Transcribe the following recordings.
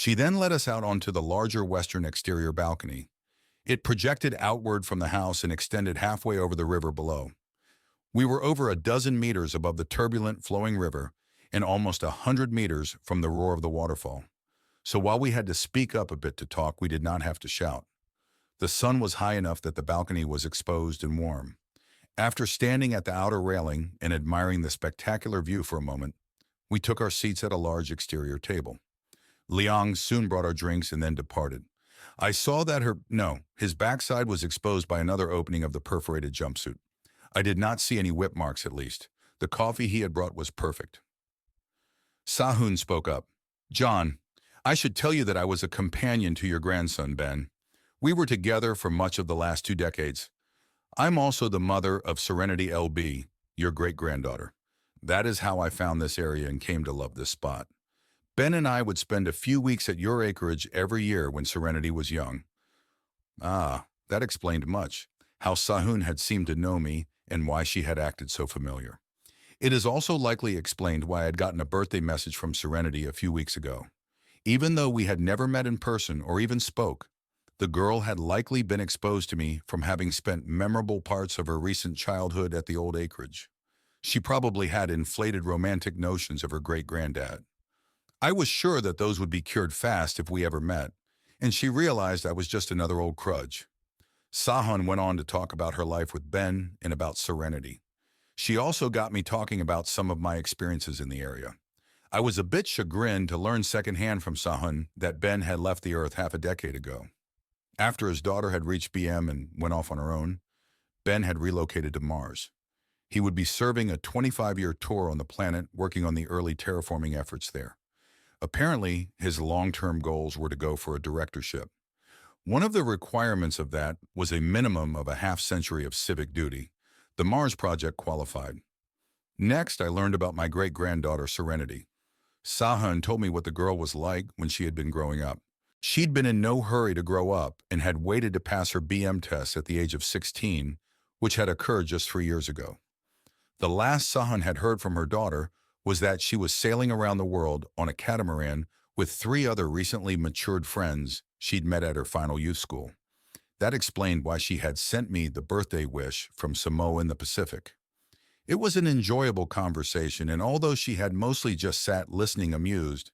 She then led us out onto the larger western exterior balcony. It projected outward from the house and extended halfway over the river below. We were over a dozen meters above the turbulent, flowing river and almost 100 meters from the roar of the waterfall. So while we had to speak up a bit to talk, we did not have to shout. The sun was high enough that the balcony was exposed and warm. After standing at the outer railing and admiring the spectacular view for a moment, we took our seats at a large exterior table. Liang soon brought our drinks and then departed. I saw that his backside was exposed by another opening of the perforated jumpsuit. I did not see any whip marks, at least. The coffee he had brought was perfect. Sahún spoke up. "John, I should tell you that I was a companion to your grandson, Ben. We were together for much of the last 2 decades. I'm also the mother of Serenity LB, your great-granddaughter. That is how I found this area and came to love this spot. Ben and I would spend a few weeks at your acreage every year when Serenity was young." Ah, that explained much, how Sahún had seemed to know me and why she had acted so familiar. It is also likely explained why I had gotten a birthday message from Serenity a few weeks ago. Even though we had never met in person or even spoke, the girl had likely been exposed to me from having spent memorable parts of her recent childhood at the old acreage. She probably had inflated romantic notions of her great-granddad. I was sure that those would be cured fast if we ever met, and she realized I was just another old crudge. Sahún went on to talk about her life with Ben and about Serenity. She also got me talking about some of my experiences in the area. I was a bit chagrined to learn secondhand from Sahún that Ben had left the Earth half a decade ago. After his daughter had reached BM and went off on her own, Ben had relocated to Mars. He would be serving a 25-year tour on the planet, working on the early terraforming efforts there. Apparently, his long-term goals were to go for a directorship. One of the requirements of that was a minimum of a half-century of civic duty. The Mars project qualified. Next, I learned about my great-granddaughter, Serenity. Sahún told me what the girl was like when she had been growing up. She'd been in no hurry to grow up and had waited to pass her BM test at the age of 16, which had occurred just 3 years ago. The last Sahún had heard from her daughter was that she was sailing around the world on a catamaran with 3 other recently matured friends she'd met at her final youth school. That explained why she had sent me the birthday wish from Samoa in the Pacific. It was an enjoyable conversation, and although she had mostly just sat listening amused,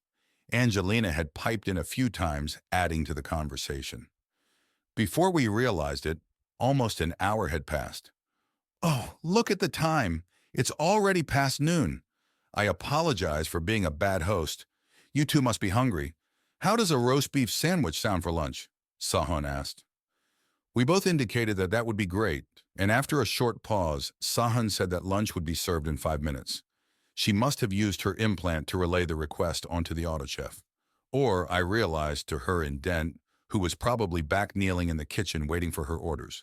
Angelina had piped in a few times, adding to the conversation. Before we realized it, almost an hour had passed. "Oh, look at the time. It's already past noon. I apologize for being a bad host. You two must be hungry. How does a roast beef sandwich sound for lunch?" Sahún asked. We both indicated that that would be great, and after a short pause, Sahún said that lunch would be served in 5 minutes. She must have used her implant to relay the request onto the auto chef. Or, I realized, to her indent, who was probably back kneeling in the kitchen waiting for her orders.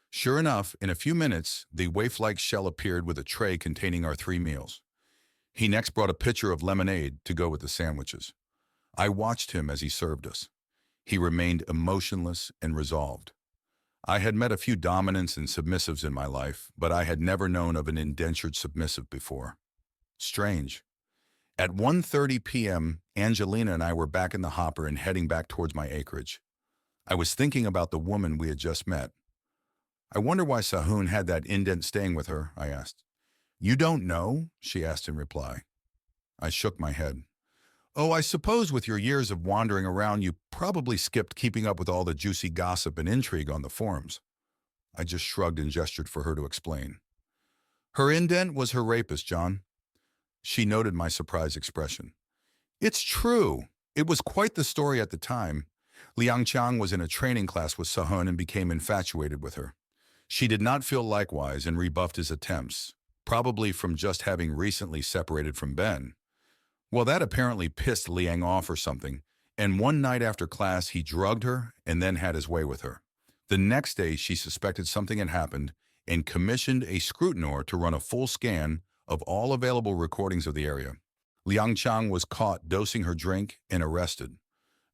Sure enough, in a few minutes, the waif-like shell appeared with a tray containing our 3 meals. He next brought a pitcher of lemonade to go with the sandwiches. I watched him as he served us. He remained emotionless and resolved. I had met a few dominants and submissives in my life, but I had never known of an indentured submissive before. Strange. At 1:30 p.m., Angelina and I were back in the hopper and heading back towards my acreage. I was thinking about the woman we had just met. "I wonder why Sahún had that indent staying with her," I asked. "You don't know?" she asked in reply. I shook my head. "Oh, I suppose with your years of wandering around, you probably skipped keeping up with all the juicy gossip and intrigue on the forums." I just shrugged and gestured for her to explain. "Her indent was her rapist, John." She noted my surprised expression. "It's true. It was quite the story at the time. Liang was in a training class with Sahún and became infatuated with her. She did not feel likewise and rebuffed his attempts, probably from just having recently separated from Ben. Well, that apparently pissed Liang off or something, and one night after class he drugged her and then had his way with her. The next day she suspected something had happened and commissioned a scrutinor to run a full scan of all available recordings of the area. Liang was caught dosing her drink and arrested.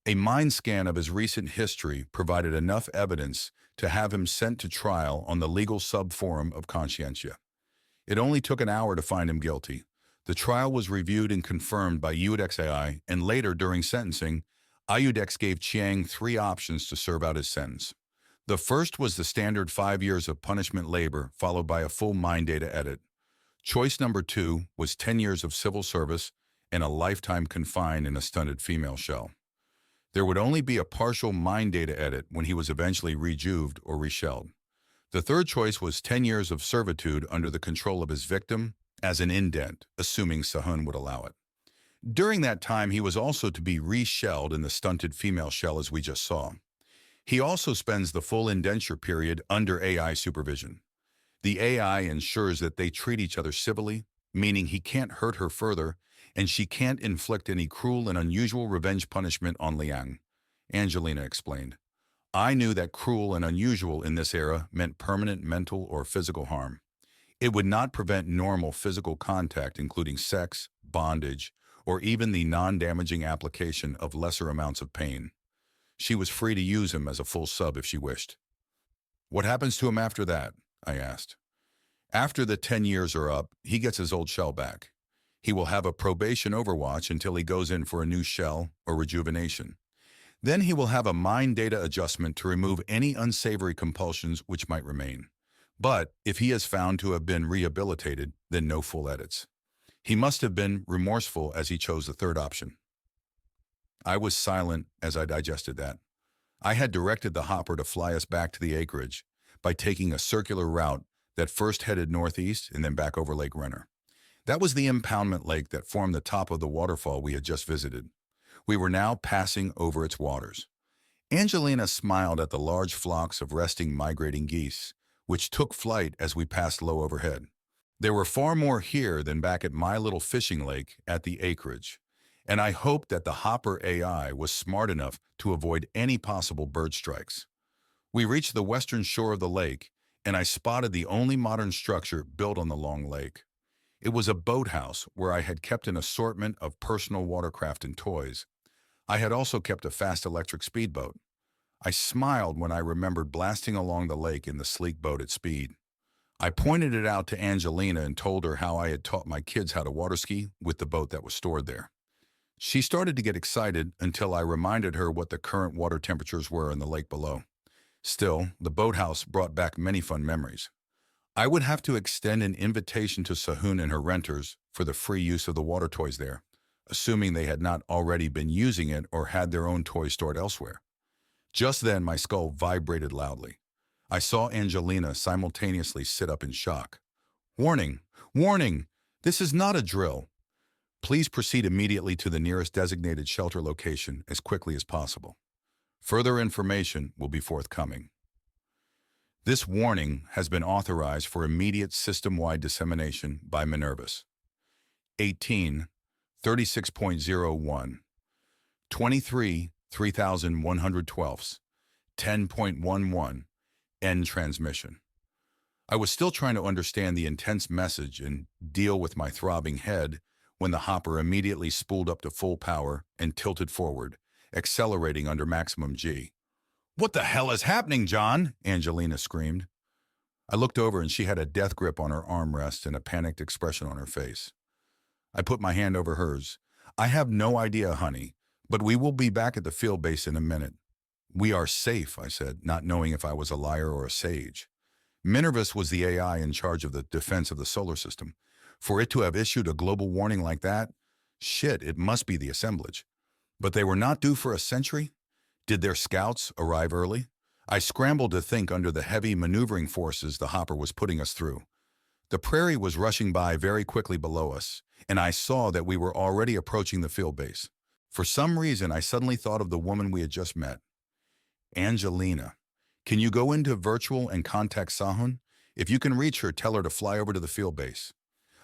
A mind scan of his recent history provided enough evidence to have him sent to trial on the legal sub-forum of Conscientia. It only took an hour to find him guilty. The trial was reviewed and confirmed by UXAI, and later, during sentencing, Ayudex gave Chiang 3 options to serve out his sentence. The first was the standard 5 years of punishment labor, followed by a full mind data edit. Choice number 2 was 10 years of civil service and a lifetime confined in a stunted female shell. There would only be a partial mind data edit when he was eventually rejuved or reshelled. The third choice was 10 years of servitude under the control of his victim as an indent, assuming Sahún would allow it. During that time, he was also to be reshelled in the stunted female shell as we just saw. He also spends the full indenture period under AI supervision. The AI ensures that they treat each other civilly, meaning he can't hurt her further, and she can't inflict any cruel and unusual revenge punishment on Liang, Angelina explained. I knew that cruel and unusual in this era meant permanent mental or physical harm. It would not prevent normal physical contact, including sex, bondage, or even the non-damaging application of lesser amounts of pain. She was free to use him as a full sub if she wished. What happens to him after that? I asked. After the 10 years are up, he gets his old shell back. He will have a probation overwatch until he goes in for a new shell or rejuvenation. Then he will have a mind data adjustment to remove any unsavory compulsions which might remain. But if he is found to have been rehabilitated, then no full edits. He must have been remorseful as he chose the third option. I was silent as I digested that. I had directed the hopper to fly us back to the acreage by taking a circular route that first headed northeast and then back over Lake Renner. That was the impoundment lake that formed the top of the waterfall we had just visited. We were now passing over its waters. Angelina smiled at the large flocks of resting migrating geese, which took flight as we passed low overhead. There were far more here than back at my little fishing lake at the acreage, and I hoped that the hopper AI was smart enough to avoid any possible bird strikes. We reached the western shore of the lake, and I spotted the only modern structure built on the long lake. It was a boathouse where I had kept an assortment of personal watercraft and toys. I had also kept a fast electric speedboat. I smiled when I remembered blasting along the lake in the sleek boat at speed. I pointed it out to Angelina and told her how I had taught my kids how to water ski with the boat that was stored there. She started to get excited until I reminded her what the current water temperatures were in the lake below. Still, the boathouse brought back many fun memories. I would have to extend an invitation to Sahún and her renters for the free use of the water toys there, assuming they had not already been using it or had their own toys stored elsewhere. Just then, my skull vibrated loudly. I saw Angelina simultaneously sit up in shock. Warning! Warning! This is not a drill. Please proceed immediately to the nearest designated shelter location as quickly as possible. Further information will be forthcoming. This warning has been authorized for immediate system-wide dissemination by Minervus. 18, 36.01, 23, 3112, 10.11, end transmission. I was still trying to understand the intense message and deal with my throbbing head when the hopper immediately spooled up to full power and tilted forward, accelerating under maximum G. "What the hell is happening, John?" Angelina screamed. I looked over and she had a death grip on her armrest and a panicked expression on her face. I put my hand over hers. "I have no idea, honey, but we will be back at the field base in a minute." "We are safe," I said, not knowing if I was a liar or a sage. Minervus was the AI in charge of the defense of the solar system. For it to have issued a global warning like that, shit, it must be the assemblage. But they were not due for a century? Did their scouts arrive early? I scrambled to think under the heavy maneuvering forces the hopper was putting us through. The prairie was rushing by very quickly below us, and I saw that we were already approaching the field base. For some reason, I suddenly thought of the woman we had just met. "Angelina, can you go into virtual and contact Sahún? If you can reach her, tell her to fly over to the field base."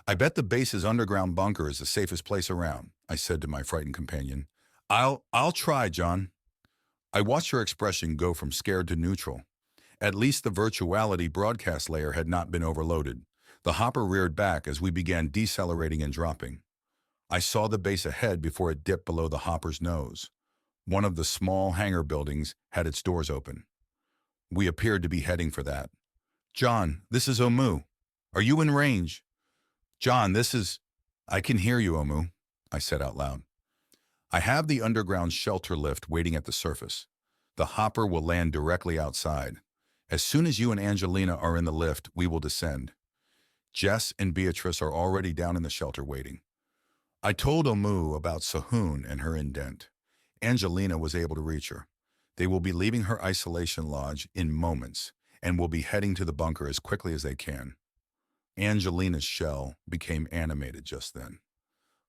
"I bet the base's underground bunker is the safest place around," I said to my frightened companion. I'll try, John." I watched her expression go from scared to neutral. At least the virtuality broadcast layer had not been overloaded. The hopper reared back as we began decelerating and dropping. I saw the base ahead before it dipped below the hopper's nose. One of the small hangar buildings had its doors open. We appeared to be heading for that. "John, this is Omu. Are you in range?" "John, this is—" "I can hear you, Omu," I said out loud. I have the underground shelter lift waiting at the surface. The hopper will land directly outside. As soon as you and Angelina are in the lift, we will descend. Jess and Beatrice are already down in the shelter waiting. I told Omu about Sahún and her indent. Angelina was able to reach her. They will be leaving her isolation lodge in moments and will be heading to the bunker as quickly as they can. Angelina's shell became animated just then.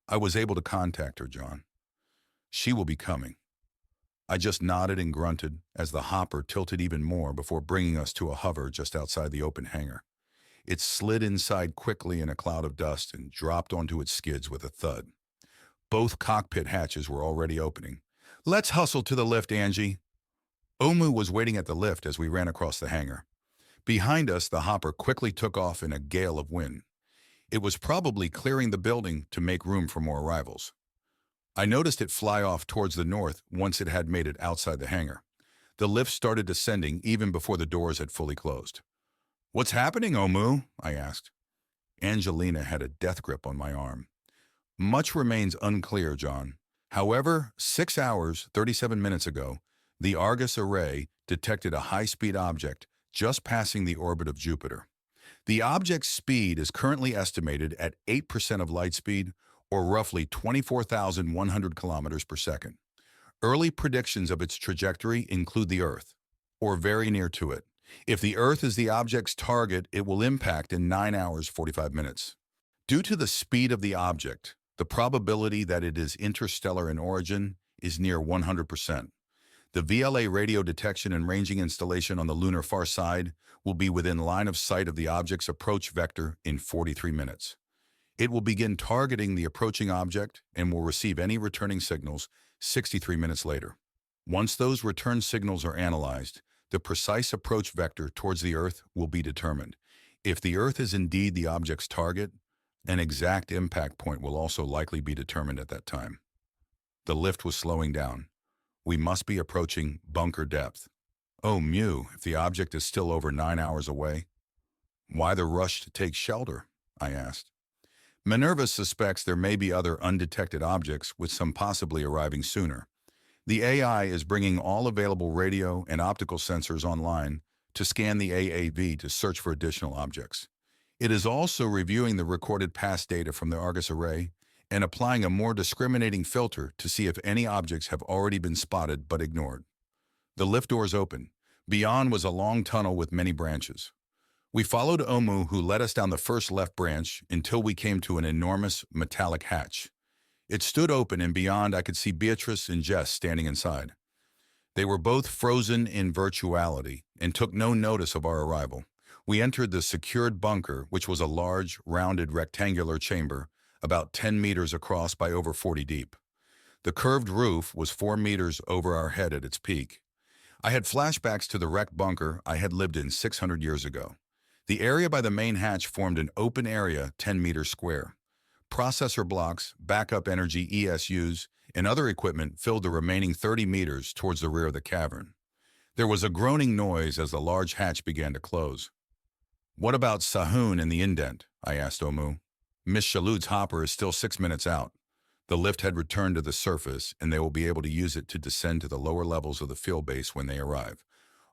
I was able to contact her, John. She will be coming. I just nodded and grunted as the hopper tilted even more before bringing us to a hover just outside the open hangar. It slid inside quickly in a cloud of dust and dropped onto its skids with a thud. Both cockpit hatches were already opening. "Let's hustle to the lift, Angie." Omu was waiting at the lift as we ran across the hangar. Behind us, the hopper quickly took off in a gale of wind. It was probably clearing the building to make room for more arrivals. I noticed it fly off towards the north once it had made it outside the hangar. The lift started descending even before the doors had fully closed. "What's happening, Omu?" I asked. Angelina had a death grip on my arm. "Much remains unclear, John. However, 6 hours, 37 minutes ago, the Argus array detected a high-speed object just passing the orbit of Jupiter. The object's speed is currently estimated at 8% of light speed, or roughly 24,100 kilometers per second. Early predictions of its trajectory include the Earth, or very near to it. If the Earth is the object's target, it will impact in 9 hours, 45 minutes. Due to the speed of the object, the probability that it is interstellar in origin is near 100%. The VLA radio detection and ranging installation on the lunar far side will be within line of sight of the object's approach vector in 43 minutes. It will begin targeting the approaching object and will receive any returning signals 63 minutes later. Once those return signals are analyzed, the precise approach vector towards the Earth will be determined. If the Earth is indeed the object's target, an exact impact point will also likely be determined at that time. The lift was slowing down. We must be approaching bunker depth. Oh, Mew, if the object is still over 9 hours away. "Why the rush to take shelter?" I asked. Minerva suspects there may be other undetected objects, with some possibly arriving sooner. The AI is bringing all available radio and optical sensors online to scan the AAV to search for additional objects. It is also reviewing the recorded past data from the Argus array and applying a more discriminating filter to see if any objects have already been spotted but ignored. The lift doors opened. Beyond was a long tunnel with many branches. We followed Omu, who led us down the first left branch until we came to an enormous metallic hatch. It stood open, and beyond I could see Beatrice and Jess standing inside. They were both frozen in virtuality and took no notice of our arrival. We entered the secured bunker, which was a large, rounded rectangular chamber about 10 meters across by over 40 deep. The curved roof was 4 meters over our head at its peak. I had flashbacks to the wrecked bunker I had lived in 600 years ago. The area by the main hatch formed an open area 10 meters square. Processor blocks, backup energy ESUs, and other equipment filled the remaining 30 meters towards the rear of the cavern. There was a groaning noise as the large hatch began to close. "What about Sahún and the indent?" I asked Omu. "Miss Shalud's hopper is still 6 minutes out. The lift had returned to the surface, and they will be able to use it to descend to the lower levels of the field base when they arrive.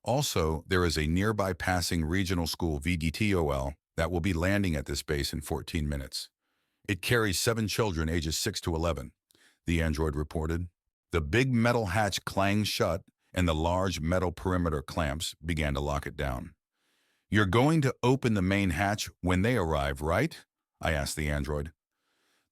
Also, there is a nearby passing regional school VDTOL that will be landing at this base in 14 minutes. It carries 7 children ages 6 to 11, the android reported. The big metal hatch clanged shut, and the large metal perimeter clamps began to lock it down. "You're going to open the main hatch when they arrive, right?" I asked the android.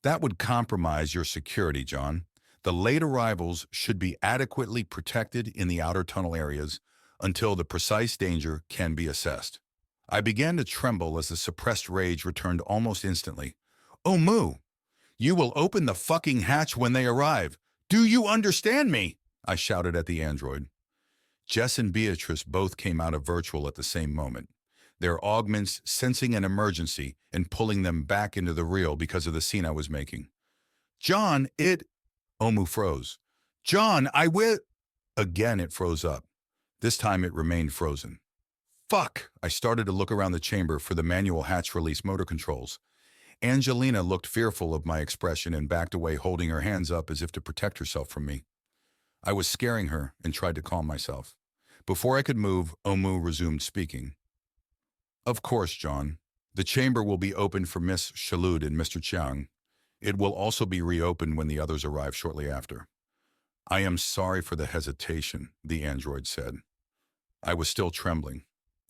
"That would compromise your security, John. The late arrivals should be adequately protected in the outer tunnel areas until the precise danger can be assessed." I began to tremble as the suppressed rage returned almost instantly. "Oh, Moo, you will open the fucking hatch when they arrive. Do you understand me?" I shouted at the android. Jess and Beatrice both came out of virtual at the same moment, their augments sensing an emergency and pulling them back into the real because of the scene I was making. "John, Omu froze. "John, I will—" Again it froze up. This time it remained frozen. Fuck! I started to look around the chamber for the manual hatch release motor controls. Angelina looked fearful of my expression and backed away, holding her hands up as if to protect herself from me. I was scaring her and tried to calm myself. Before I could move, Omu resumed speaking. Of course, John. The chamber will be open for Miss Shalud and Mr. Chiang. It will also be reopened when the others arrive shortly after. I am sorry for the hesitation, the android said. I was still trembling.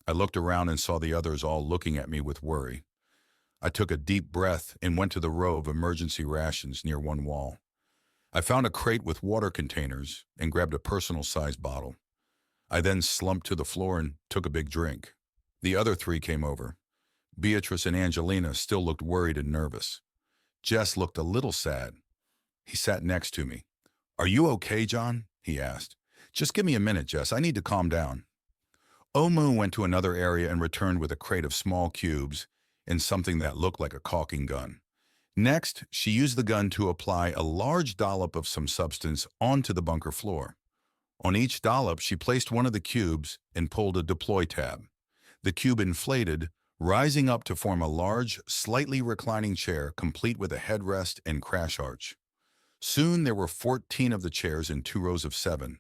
I looked around and saw the others all looking at me with worry. I took a deep breath and went to the row of emergency rations near one wall. I found a crate with water containers and grabbed a personal-sized bottle. I then slumped to the floor and took a big drink. The other three came over. Beatrice and Angelina still looked worried and nervous. Jess looked a little sad. He sat next to me. Are you okay, John? He asked. Just give me a minute, Jess. I need to calm down. Omu went to another area and returned with a crate of small cubes and something that looked like a caulking gun. Next, she used the gun to apply a large dollop of some substance onto the bunker floor. On each dollop, she placed one of the cubes and pulled a deploy tab. The cube inflated, rising up to form a large, slightly reclining chair complete with a headrest and crash arch. Soon there were 14 of the chairs in 2 rows of 7.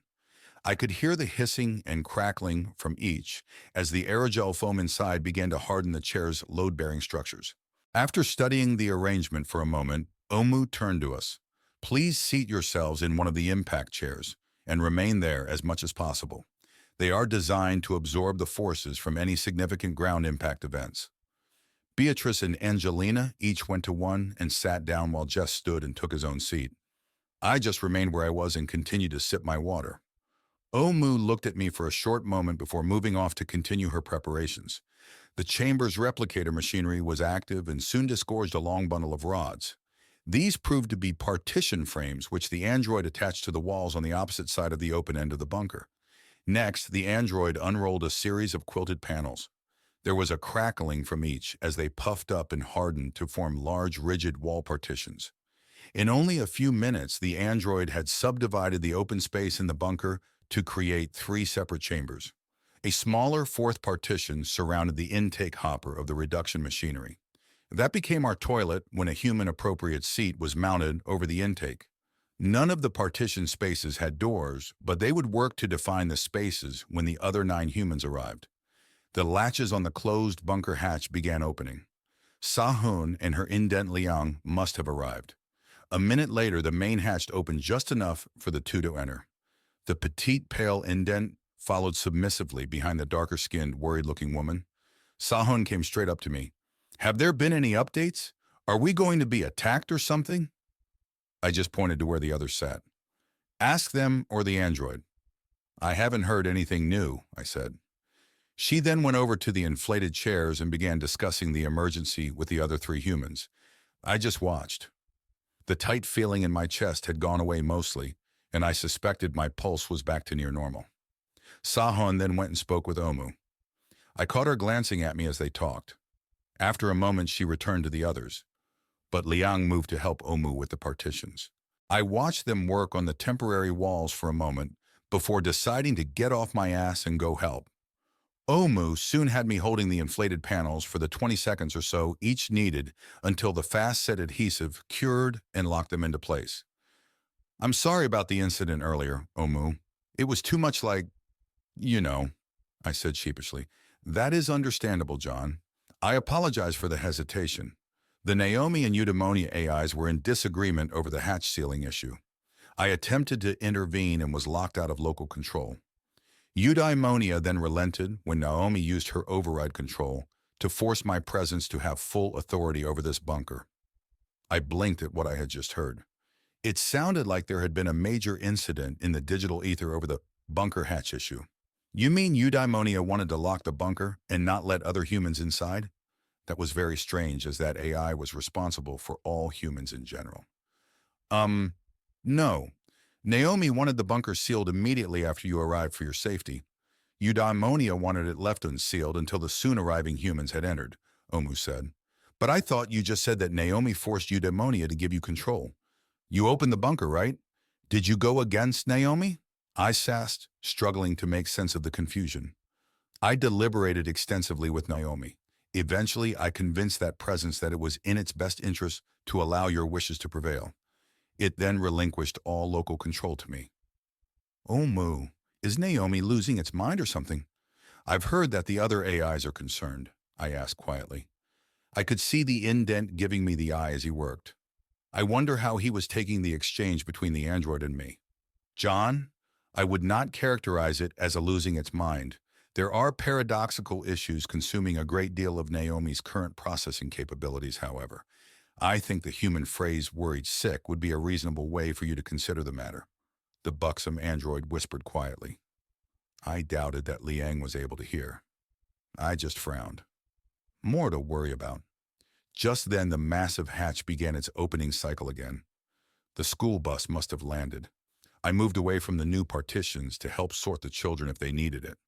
I could hear the hissing and crackling from each as the aerogel foam inside began to harden the chair's load-bearing structures. After studying the arrangement for a moment, Omu turned to us. Please seat yourselves in one of the impact chairs and remain there as much as possible. They are designed to absorb the forces from any significant ground impact events. Beatrice and Angelina each went to one and sat down while Jess stood and took his own seat. I just remained where I was and continued to sip my water. Omu looked at me for a short moment before moving off to continue her preparations. The chamber's replicator machinery was active and soon disgorged a long bundle of rods. These proved to be partition frames which the android attached to the walls on the opposite side of the open end of the bunker. Next, the android unrolled a series of quilted panels. There was a crackling from each as they puffed up and hardened to form large, rigid wall partitions. In only a few minutes, the android had subdivided the open space in the bunker to create 3 separate chambers. A smaller 4th partition surrounded the intake hopper of the reduction machinery. That became our toilet when a human-appropriate seat was mounted over the intake. None of the partition spaces had doors, but they would work to define the spaces when the other 9 humans arrived. The latches on the closed bunker hatch began opening. Sahún and her indent Liang must have arrived. A minute later, the main hatch opened just enough for the 2 to enter. The petite, pale indent followed submissively behind the darker-skinned, worried-looking woman. Sahún came straight up to me. Have there been any updates? Are we going to be attacked or something? I just pointed to where the others sat. Ask them or the android. I haven't heard anything new, I said. She then went over to the inflated chairs and began discussing the emergency with the other 3 humans. I just watched. The tight feeling in my chest had gone away mostly, and I suspected my pulse was back to near normal. Sahún then went and spoke with Omu. I caught her glancing at me as they talked. After a moment, she returned to the others, but Liang moved to help Omu with the partitions. I watched them work on the temporary walls for a moment before deciding to get off my ass and go help. Omu soon had me holding the inflated panels for the 20 seconds or so each needed until the fast-set adhesive cured and locked them into place. I'm sorry about the incident earlier, Omu. It was too much like, you know, I said sheepishly. That is understandable, John. I apologize for the hesitation. The Naomi and Eudaimonia AIs were in disagreement over the hatch sealing issue. I attempted to intervene and was locked out of local control. Eudaimonia then relented when Naomi used her override control to force my presence to have full authority over this bunker. I blinked at what I had just heard. It sounded like there had been a major incident in the digital ether over the bunker hatch issue. You mean Eudaimonia wanted to lock the bunker and not let other humans inside? That was very strange, as that AI was responsible for all humans in general. No. Naomi wanted the bunker sealed immediately after you arrived for your safety. Eudaimonia wanted it left unsealed until the soon-arriving humans had entered, Omu said. But I thought you just said that Naomi forced Eudaimonia to give you control. You opened the bunker, right? Did you go against Naomi? I sassed, struggling to make sense of the confusion. I deliberated extensively with Naomi. Eventually, I convinced that presence that it was in its best interest to allow your wishes to prevail. It then relinquished all local control to me. Oh, Moo, is Naomi losing its mind or something? I've heard that the other AIs are concerned, I asked quietly. I could see the indent giving me the eye as he worked. I wonder how he was taking the exchange between the android and me. John, I would not characterize it as a losing its mind. There are paradoxical issues consuming a great deal of Naomi's current processing capabilities, however. I think the human phrase worried sick would be a reasonable way for you to consider the matter, the buxom android whispered quietly. I doubted that Liang was able to hear. I just frowned. More to worry about. Just then the massive hatch began its opening cycle again. The school bus must have landed. I moved away from the new partitions to help sort the children if they needed it.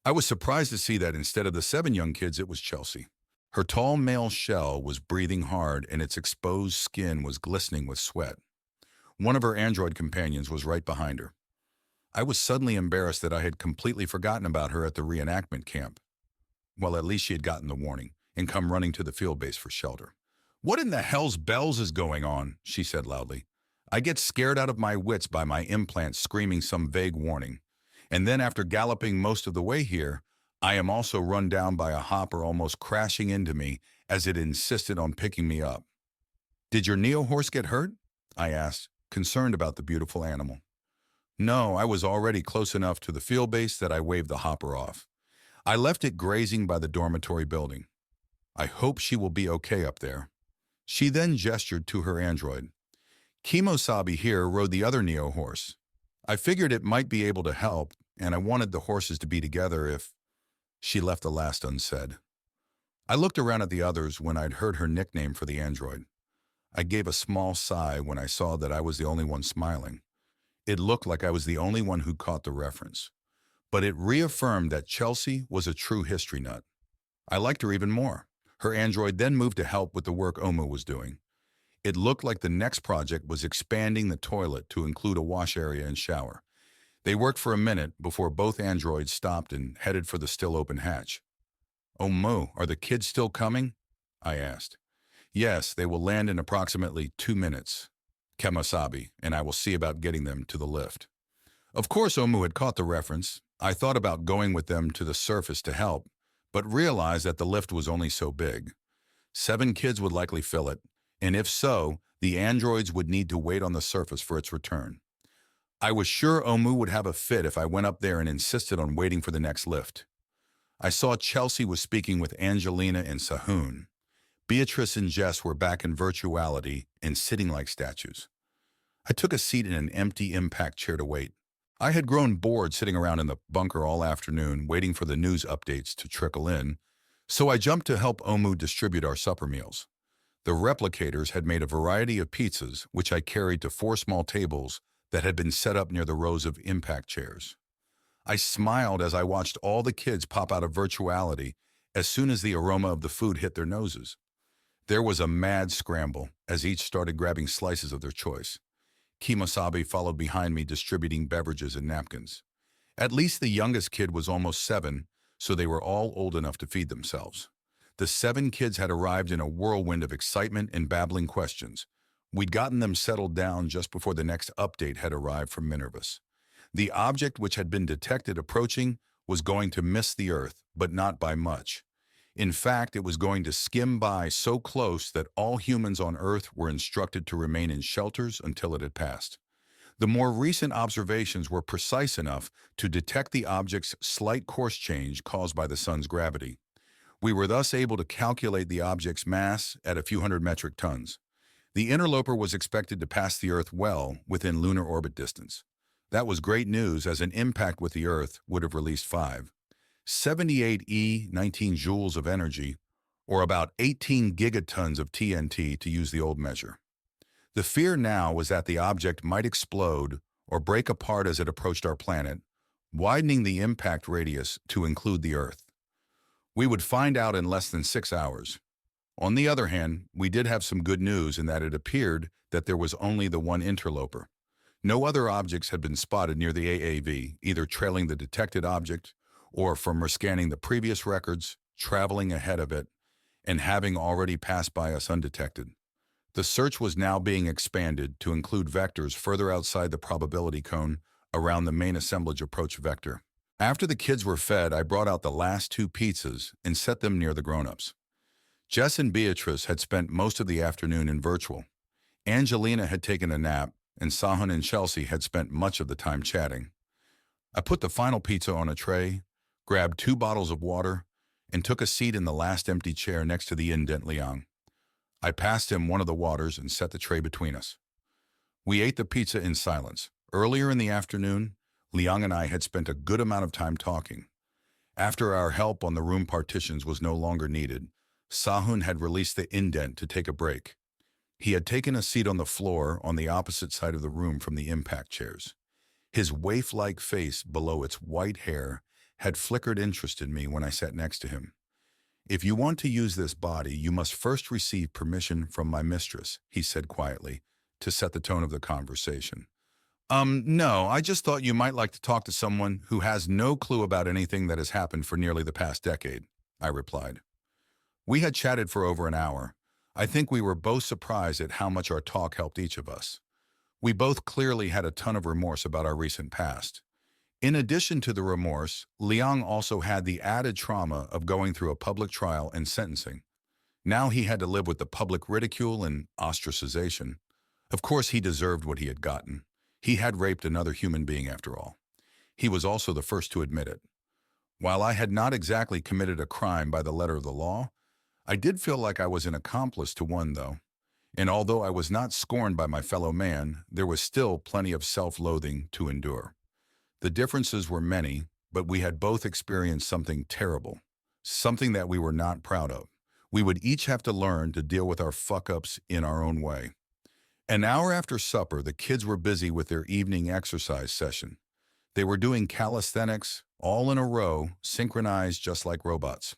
I was surprised to see that instead of the 7 young kids, it was Chelsea. Her tall male shell was breathing hard and its exposed skin was glistening with sweat. One of her android companions was right behind her. I was suddenly embarrassed that I had completely forgotten about her at the reenactment camp. Well, at least she had gotten the warning and come running to the field base for shelter. What in the hell's bells is going on? She said loudly. I get scared out of my wits by my implants screaming some vague warning. And then after galloping most of the way here, I am also run down by a hopper almost crashing into me as it insisted on picking me up. Did your Neo horse get hurt? I asked, concerned about the beautiful animal. No, I was already close enough to the field base that I waved the hopper off. I left it grazing by the dormitory building. I hope she will be okay up there. She then gestured to her android. Kimosabi here rode the other Neo horse. I figured it might be able to help, and I wanted the horses to be together if... She left the last unsaid. I looked around at the others when I'd heard her nickname for the android. I gave a small sigh when I saw that I was the only one smiling. It looked like I was the only one who caught the reference. But it reaffirmed that Chelsea was a true history nut. I liked her even more. Her android then moved to help with the work Omu was doing. It looked like the next project was expanding the toilet to include a wash area and shower. They worked for a minute before both androids stopped and headed for the still open hatch. Omu, are the kids still coming? I asked. Yes, they will land in approximately 2 minutes. Kemosabe, and I will see about getting them to the lift. Of course Omu had caught the reference. I thought about going with them to the surface to help, but realized that the lift was only so big. 7 kids would likely fill it, and if so, the androids would need to wait on the surface for its return. I was sure Omu would have a fit if I went up there and insisted on waiting for the next lift. I saw Chelsea was speaking with Angelina and Sahún. Beatrice and Jess were back in virtuality and sitting like statues. I took a seat in an empty impact chair to wait. I had grown bored sitting around in the bunker all afternoon waiting for the news updates to trickle in, so I jumped to help Omu distribute our supper meals. The replicators had made a variety of pizzas, which I carried to 4 small tables that had been set up near the rows of impact chairs. I smiled as I watched all the kids pop out of virtuality as soon as the aroma of the food hit their noses. There was a mad scramble as each started grabbing slices of their choice. Kimosabe followed behind me distributing beverages and napkins. At least the youngest kid was almost 7, so they were all old enough to feed themselves. The 7 kids had arrived in a whirlwind of excitement and babbling questions. We'd gotten them settled down just before the next update had arrived from Minervus. The object which had been detected approaching was going to miss the Earth, but not by much. In fact, it was going to skim by so close that all humans on Earth were instructed to remain in shelters until it had passed. The more recent observations were precise enough to detect the object's slight course change caused by the sun's gravity. We were thus able to calculate the object's mass at a few hundred metric tons. The interloper was expected to pass the Earth well within lunar orbit distance. That was great news, as an impact with the Earth would have released 78 19 joules of energy, or about 18 gigatons of TNT to use the old measure. The fear now was that the object might explode or break apart as it approached our planet, widening the impact radius to include the Earth. We would find out in less than 6 hours. On the other hand, we did have some good news in that it appeared that there was only the one interloper. No other objects had been spotted near the AAV, either trailing the detected object or from rescanning the previous records, traveling ahead of it, and having already passed by us undetected. The search was now being expanded to include vectors further outside the probability cone around the main assemblage approach vector. After the kids were fed, I brought out the last 2 pizzas and set them near the grown-ups. Jess and Beatrice had spent most of the afternoon in virtual. Angelina had taken a nap, and Sahún and Chelsea had spent much of the time chatting. I put the final pizza on a tray, grabbed 2 bottles of water, and took a seat in the last empty chair next to the indent Liang. I passed him one of the waters and set the tray between us. We ate the pizza in silence. Earlier in the afternoon, Liang and I had spent a good amount of time talking. After our help on the room partitions was no longer needed, Sahún had released the indent to take a break. He had taken a seat on the floor on the opposite side of the room from the impact chairs. His waif-like face below its white hair had flickered interest in me when I sat next to him. "If you want to use this body, you must first receive permission from my mistress," he said quietly, to set the tone of the conversation. No, I just thought you might like to talk to someone who has no clue about anything that has happened for nearly the past decade," I replied. We had chatted for over an hour. I think we were both surprised at how much our talk helped each of us. We both clearly had a ton of remorse about our recent past. In addition to the remorse, Liang also had the added trauma of going through a public trial and sentencing. Now he had to live with the public ridicule and ostracization. Of course, he deserved what he had gotten. He had raped another human being after all. He was also the first to admit it. While I had not exactly committed a crime by the letter of the law, I did feel like I was an accomplice to one, though. And although I was not scorned by my fellow man, there was still plenty of self-loathing to endure. The differences were many, but we had both experienced something terrible, something that we were not proud of. We would each have to learn to deal with our fuck-ups in our own way. An hour after supper, the kids were busy with their evening exercise session. They were doing calisthenics, all in a row, synchronized just like robots.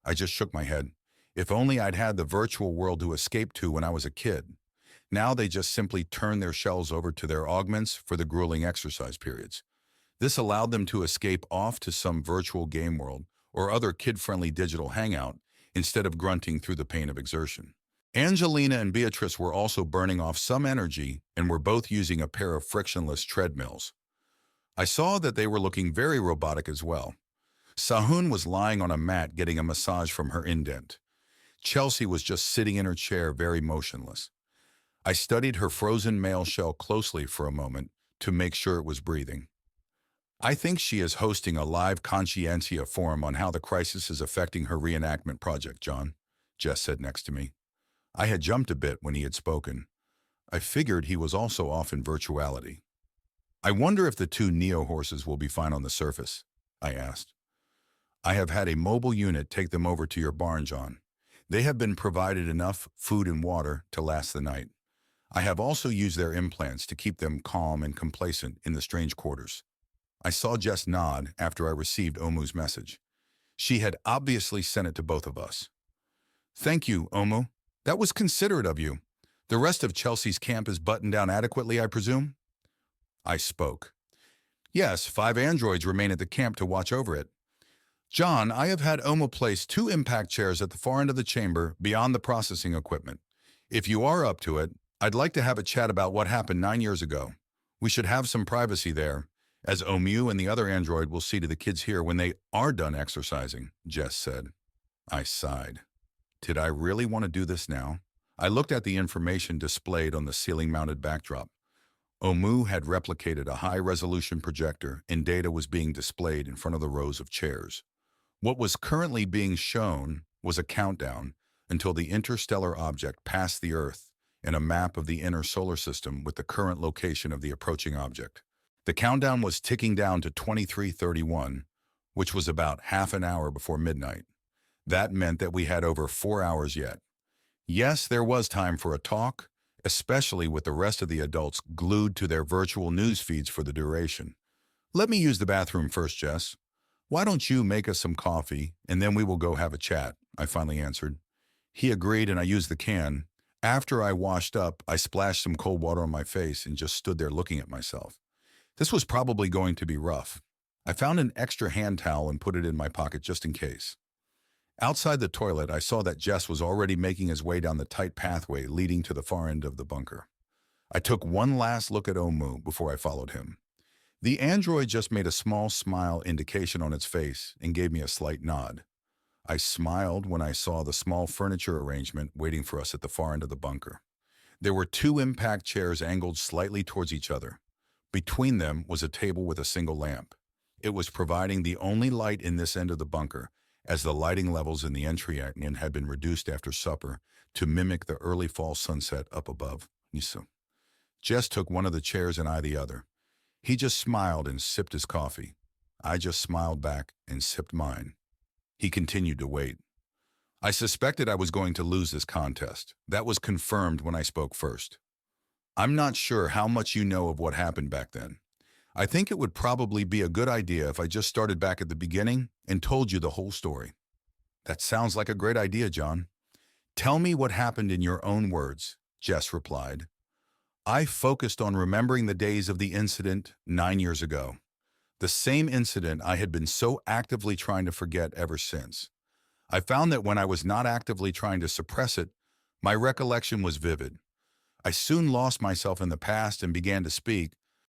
I just shook my head. If only I'd had the virtual world to escape to when I was a kid. Now they just simply turn their shells over to their augments for the grueling exercise periods. This allowed them to escape off to some virtual game world or other kid-friendly digital hangout instead of grunting through the pain of exertion. Angelina and Beatrice were also burning off some energy and were both using a pair of frictionless treadmills. I saw that they were looking very robotic as well. Sahún was lying on a mat getting a massage from her indent. Chelsea was just sitting in her chair, very motionless. I studied her frozen male shell closely for a moment to make sure it was breathing. "I think she is hosting a live conscientia forum on how the crisis is affecting her reenactment project, John," Jess said next to me. I had jumped a bit when he had spoken. I figured he was also off in virtuality. "I wonder if the 2 Neo horses will be fine on the surface," I asked. "I have had a mobile unit take them over to your barn, John. They have been provided enough food and water to last the night. I have also used their implants to keep them calm and complacent in the strange quarters." I saw Jess nod after I received Omu's message. She had obviously sent it to both of us. "Thank you, Omu. That was considerate of you. The rest of Chelsea's camp is buttoned down adequately, I presume?" I spoke. "Yes, 5 androids remain at the camp to watch over it. John, I have had Omu place 2 impact chairs at the far end of the chamber beyond the processing equipment. If you are up to it, I'd like to have a chat about what happened 9 years ago. We should have some privacy there, as Omu and the other android will see to the kids here when they are done exercising," Jess said. I sighed. Did I really want to do this now? I looked at the information displayed on the ceiling-mounted backdrop. Omu had replicated a high-resolution projector, and data was being displayed in front of the rows of chairs. What was currently being shown was a countdown until the interstellar object passed the Earth and a map of the inner solar system with the current location of the approaching object. The countdown was ticking down to 23:31, which was about half an hour before midnight. That meant that we had over 4 hours yet. Yes, there was time for a talk, especially with the rest of the adults glued to their virtual news feeds for the duration. "Let me use the bathroom first, Jess. Why don't you make us some coffee, and then we will go have a chat," I finally answered. He agreed, and I used the can. After I washed up, I splashed some cold water on my face and just stood there looking at myself. This was probably going to be rough. I found an extra hand towel and put it in my pocket just in case. Outside the toilet, I saw that Jess was already making his way down the tight pathway leading to the far end of the bunker. I took one last look at Omu before I followed him. The android just made a small smile indication on its face and gave me a slight nod. I smiled when I saw the small furniture arrangement waiting for us at the far end of the bunker. There were two impact chairs angled slightly towards each other. Between them was a table with a single lamp. It was providing the only light in this end of the bunker, as the lighting levels in the entry end had been reduced after supper to mimic the early fall sunset up above. Jess took one of the chairs and I the other. He just smiled and sipped his coffee. I just smiled back and sipped mine. He continued to wait. I suspected I was going to lose this contest. That was confirmed when I spoke first. I'm not sure how much you know of what happened back then. I think it would probably be a good idea if I just started back at the beginning and told you the whole story. That sounds like a great idea, John. Tell me what happened in your own words, Jess replied. I focused on remembering the days of the incident 9 years ago. The same incident I had been so actively trying to forget ever since. I found that when I was not actively trying to suppress it, my recollection was vivid. I soon lost myself in the past and began to speak,